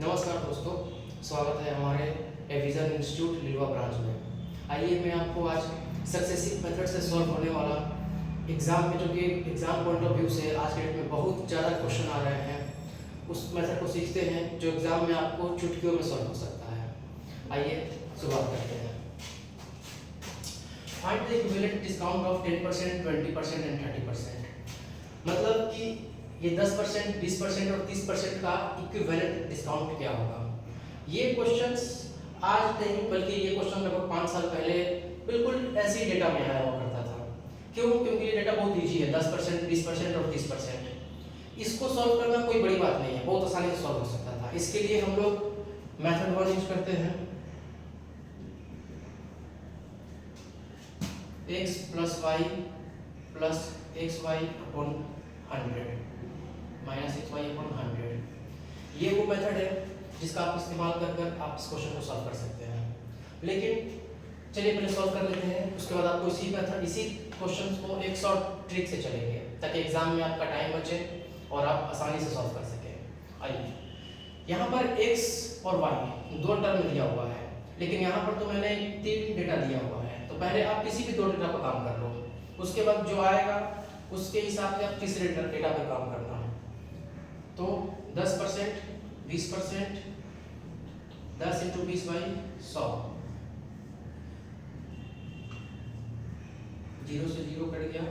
नमस्कार दोस्तों, स्वागत है हमारे एविजन इंस्टीट्यूट लिलवा ब्रांच में। आइए मैं आपको आज सक्सेसिव मेथड से सॉल्व होने वाला एग्जाम में, जो कि एग्जाम पॉइंट ऑफ व्यू से आज के डेट में बहुत ज़्यादा क्वेश्चन आ रहे हैं, उस मेथड को सीखते हैं जो एग्जाम में आपको चुटकियों में सॉल्व हो सकता है। आइए शुरुआत करते हैं। Find the equivalent discount of 10%, 20% and 30%। मतलब कि ये 10%, 20% और 30% का इक्विवेलेंट डिस्काउंट क्या होगा। ये क्वेश्चंस आज नहीं बल्कि ये क्वेश्चन लगभग 5 साल पहले बिल्कुल ऐसे ही डेटा में आया हुआ करता था। क्यों? क्योंकि ये डेटा बहुत ईजी है, 10%, 20% और 30%। इसको सॉल्व करना कोई बड़ी बात नहीं है, बहुत आसानी से सॉल्व हो सकता था। इसके लिए हम लोग मेथड 1 यूज करते हैं, x plus y plus x y upon 100 minus x y upon 100। ये वो मेथड है जिसका आप इस्तेमाल कर आप इस क्वेश्चन को सॉल्व कर सकते हैं। लेकिन चलिए पहले सॉल्व कर लेते हैं, उसके बाद आपको इसी क्वेश्चन को एक शॉर्ट ट्रिक से चलेंगे ताकि एग्जाम में आपका टाइम बचे और आप आसानी से सॉल्व कर सकें। आइए, यहाँ पर x और y दो टर्म दिया हुआ है, लेकिन यहाँ पर तो मैंने 3 डेटा दिया हुआ है, तो पहले आप किसी भी 2 डेटा पर काम कर लो, उसके बाद जो आएगा उसके हिसाब से आप तीसरे डेटा पर काम करना। तो 10%, 20%, 10 × 20 / 100, 0 से 0 कट गया,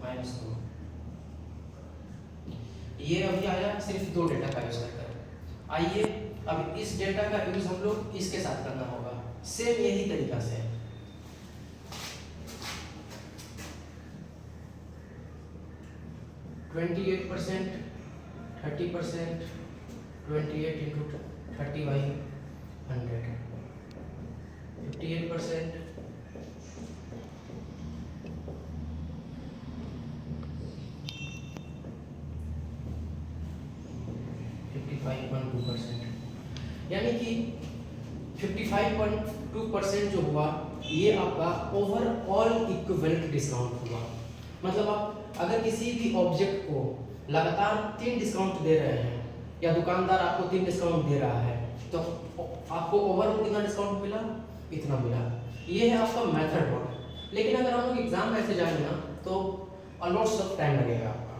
-2। ये अभी आया सिर्फ 2 डेटा का यूज कर। आइए अब इस डेटा का यूज हम लोग इसके साथ करना होगा, सेम यही तरीका से। %, 30%, 28 × 30 / 100, 58%, 55.2%। यानी कि 55.2% जो हुआ ये आपका ओवरऑल इक्विवेलेंट डिस्काउंट हुआ। मतलब आप अगर किसी भी ऑब्जेक्ट को लगातार 3 डिस्काउंट दे रहे हैं या दुकानदार आपको 3 डिस्काउंट दे रहा है, तो आपको ओवरऑल कितना डिस्काउंट मिला, इतना मिला। ये है आपका मेथड 1। लेकिन अगर हम लोग एग्जाम में ऐसे जाएंगे ना तो लॉट्स ऑफ टाइम लगेगा आपका।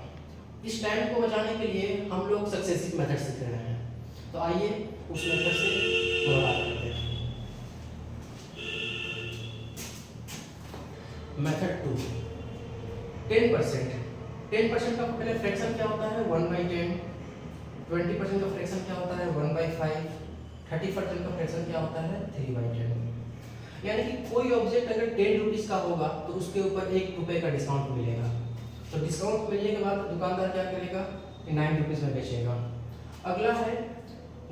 इस टाइम को बचाने के लिए हम लोग सक्सेसिव मेथड सीख रहे हैं, तो आइए उस मेथड से थोड़ा बात करते हैं। मेथड 2, 10% का पहले फ्रैक्शन क्या होता है, 1/10। 20% का फ्रैक्शन क्या होता है, 1/5। 30% का फ्रैक्शन क्या होता है, 3/10। यानी कि कोई ऑब्जेक्ट अगर 10 रुपीज का होगा तो उसके ऊपर 1 रुपए का डिस्काउंट मिलेगा। तो डिस्काउंट मिलने के बाद दुकानदार क्या करेगा, 9 रुपीज में बेचेगा। अगला है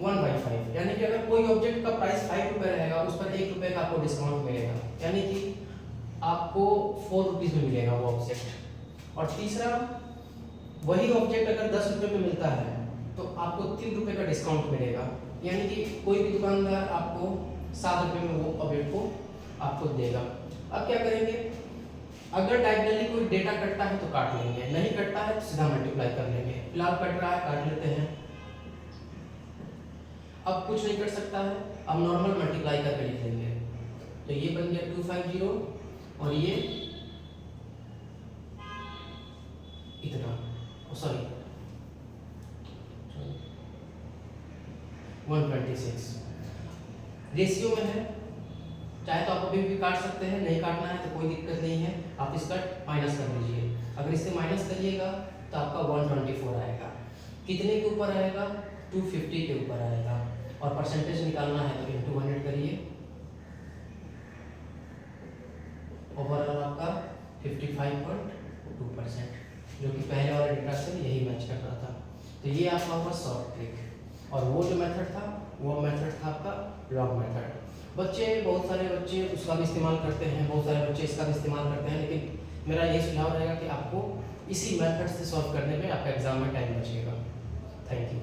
1/5, यानी कि अगर कोई ऑब्जेक्ट का प्राइस 5 रुपए रहेगा, उस पर 1 रुपए का आपको डिस्काउंट मिलेगा, यानी कि आपको 4 रुपीज में मिलेगा वो ऑब्जेक्ट। और तीसरा, वही ऑब्जेक्ट अगर 10 रुपए में मिलता है तो आपको 3 रुपए का डिस्काउंट मिलेगा, यानी कि कोई भी दुकानदार आपको 7 रुपए में वो ऑब्जेक्ट को आपको देगा। अब क्या करेंगे, अगर डायगोनली कोई डेटा कटता है तो काट लेंगे, नहीं कटता है तो सीधा मल्टीप्लाई कर लेंगे। फिलहाल कट रहा है, काट लेते हैं। अब कुछ नहीं कट सकता है, अब नॉर्मल मल्टीप्लाई करके लिख लेंगे। तो ये बन गया 250 और ये इतना, सॉरी 126 रेशियो में है। चाहे तो आप अभी भी काट सकते हैं, नहीं काटना है तो कोई दिक्कत नहीं है, आप इसका माइनस कर लीजिए। अगर इससे माइनस करिएगा तो आपका 124 आएगा। कितने के ऊपर आएगा, 250 के ऊपर आएगा। और परसेंटेज निकालना है तो इंटू 100 करिए। ओवरऑल आपका 55.2%, जो कि पहले वाले डेटा से यही मैच कर रहा था। तो ये आपका हुआ शॉर्ट ट्रिक। और वो जो मेथड था वो मेथड था आपका लॉग मेथड। बहुत सारे बच्चे उसका भी इस्तेमाल करते हैं, बहुत सारे बच्चे इसका भी इस्तेमाल करते हैं, लेकिन मेरा यही सुझाव रहेगा कि आपको इसी मेथड से सॉल्व करने में आपका एग्जाम में टाइम बचेगा। Thank you.